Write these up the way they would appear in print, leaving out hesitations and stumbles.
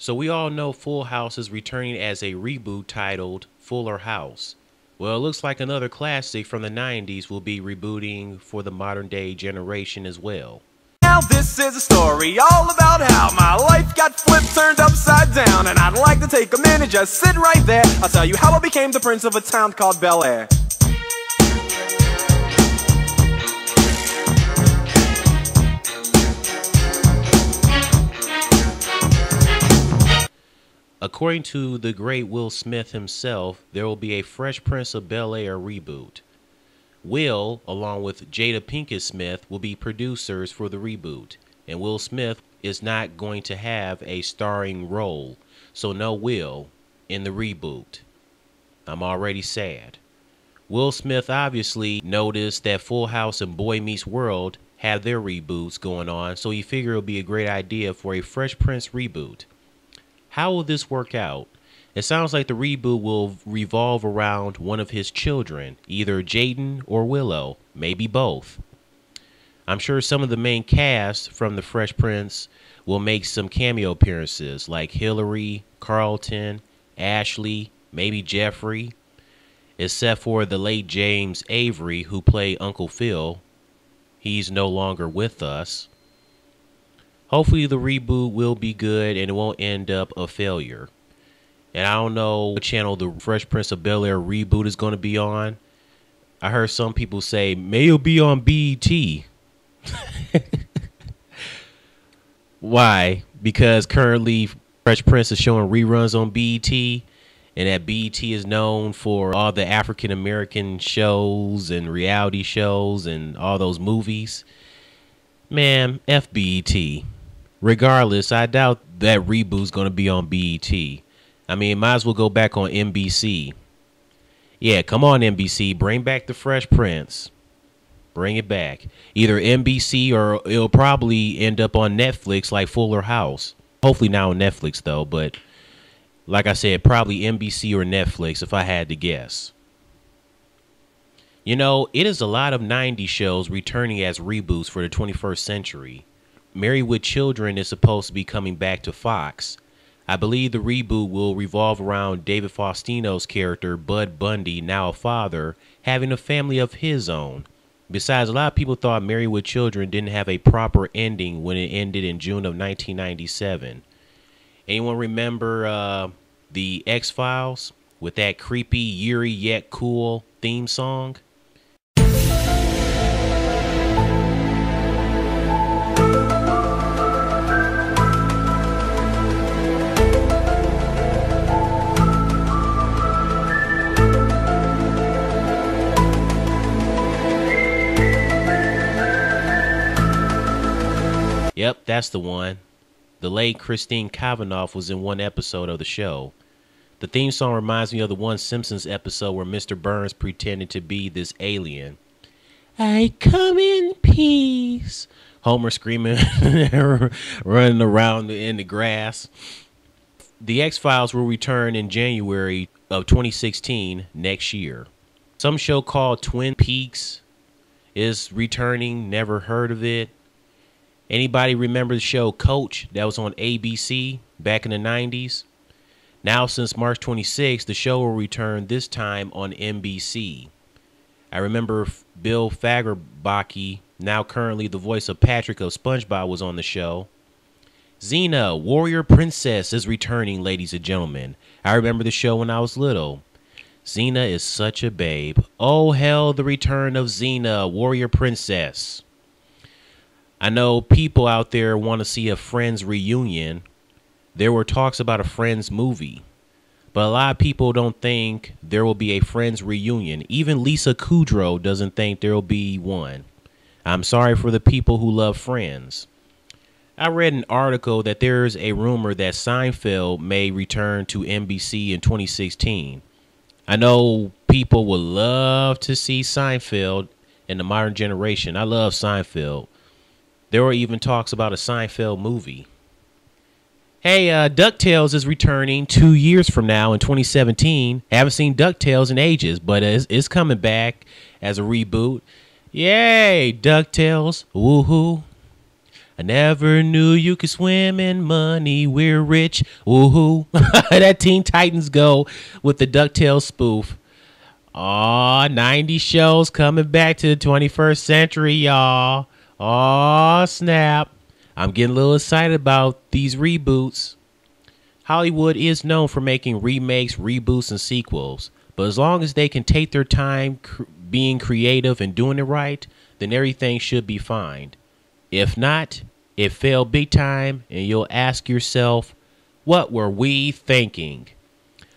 So we all know Full House is returning as a reboot titled Fuller House. Well, it looks like another classic from the 90s will be rebooting for the modern day generation as well. Now this is a story all about how my life got flipped, turned upside down. And I'd like to take a minute, just sit right there. I'll tell you how I became the prince of a town called Bel Air. According to the great Will Smith himself, there will be a Fresh Prince of Bel-Air reboot. Will, along with Jada Pinkett Smith, will be producers for the reboot, and Will Smith is not going to have a starring role, so no Will in the reboot. I'm already sad. Will Smith obviously noticed that Full House and Boy Meets World have their reboots going on, so he figured it would be a great idea for a Fresh Prince reboot. How will this work out? It sounds like the reboot will revolve around one of his children, either Jaden or Willow, maybe both. I'm sure some of the main cast from the Fresh Prince will make some cameo appearances like Hillary, Carlton, Ashley, maybe Jeffrey, except for the late James Avery who played Uncle Phil. He's no longer with us. Hopefully the reboot will be good and it won't end up a failure. And I don't know what channel the Fresh Prince of Bel-Air reboot is going to be on. I heard some people say, may it be on BET. Why? Because currently Fresh Prince is showing reruns on BET. And that BET is known for all the African American shows and reality shows and all those movies. Man, F BET. Regardless, I doubt that reboot's going to be on BET. I mean, might as well go back on NBC. Yeah, come on, NBC. Bring back the Fresh Prince. Bring it back. Either NBC or it'll probably end up on Netflix like Fuller House. Hopefully not on Netflix, though. But like I said, probably NBC or Netflix if I had to guess. You know, it is a lot of 90s shows returning as reboots for the 21st century. Married with Children is supposed to be coming back to Fox. I believe the reboot will revolve around David Faustino's character, Bud Bundy, now a father, having a family of his own. Besides, a lot of people thought Married with Children didn't have a proper ending when it ended in June of 1997. Anyone remember the X-Files with that creepy, eerie, yet cool theme song? Yep, that's the one. The late Christine Cavanaugh was in one episode of the show. The theme song reminds me of the one Simpsons episode where Mr. Burns pretended to be this alien. I come in peace. Homer screaming, running around in the grass. The X-Files will return in January of 2016, next year. Some show called Twin Peaks is returning. Never heard of it. Anybody remember the show Coach that was on ABC back in the 90s? Now, since March 26th, the show will return this time on NBC. I remember Bill Fagerbakke, now currently the voice of Patrick of SpongeBob, was on the show. Xena, Warrior Princess, is returning, ladies and gentlemen. I remember the show when I was little. Xena is such a babe. Oh, hell, the return of Xena, Warrior Princess. I know people out there want to see a Friends reunion. There were talks about a Friends movie. But a lot of people don't think there will be a Friends reunion. Even Lisa Kudrow doesn't think there will be one. I'm sorry for the people who love Friends. I read an article that there's a rumor that Seinfeld may return to NBC in 2016. I know people would love to see Seinfeld in the modern generation. I love Seinfeld. There were even talks about a Seinfeld movie. Hey, DuckTales is returning 2 years from now in 2017. Haven't seen DuckTales in ages, but it's coming back as a reboot. Yay, DuckTales. Woohoo. I never knew you could swim in money. We're rich. Woohoo. That Teen Titans Go with the DuckTales spoof. Aw, 90 shows coming back to the 21st century, y'all. Aw, snap. I'm getting a little excited about these reboots. Hollywood is known for making remakes, reboots, and sequels. But as long as they can take their time being creative and doing it right, then everything should be fine. If not, it failed big time, and you'll ask yourself, what were we thinking?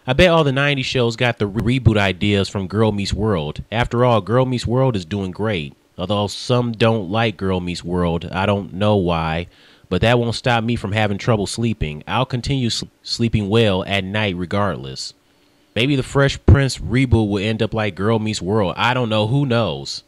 I bet all the 90s shows got the reboot ideas from Girl Meets World. After all, Girl Meets World is doing great. Although some don't like Girl Meets World, I don't know why, but that won't stop me from having trouble sleeping. I'll continue sleeping well at night regardless. Maybe the Fresh Prince reboot will end up like Girl Meets World. I don't know. Who knows?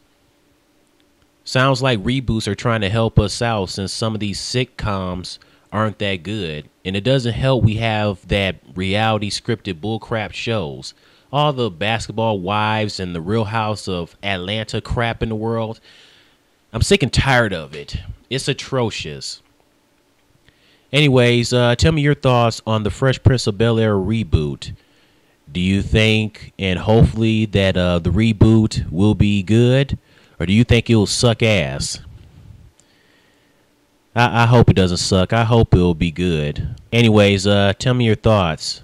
Sounds like reboots are trying to help us out since some of these sitcoms aren't that good. And it doesn't help we have that reality scripted bullcrap shows. All the Basketball Wives and the Real House of Atlanta crap in the world. I'm sick and tired of it. It's atrocious. Anyways, tell me your thoughts on the Fresh Prince of Bel-Air reboot. Do you think and hopefully that the reboot will be good? Or do you think it will suck ass? I hope it doesn't suck. I hope it will be good. Anyways, tell me your thoughts.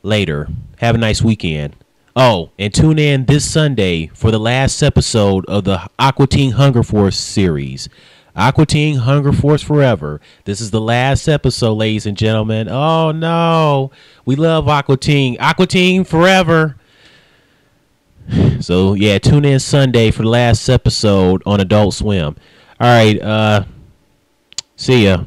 Later. Have a nice weekend. Oh, and tune in this Sunday for the last episode of the Aqua Teen Hunger Force series. Aqua Teen Hunger Force Forever. This is the last episode, ladies and gentlemen. Oh, no. We love Aqua Teen. Aqua Teen Forever. So, yeah, tune in Sunday for the last episode on Adult Swim. All right. See ya.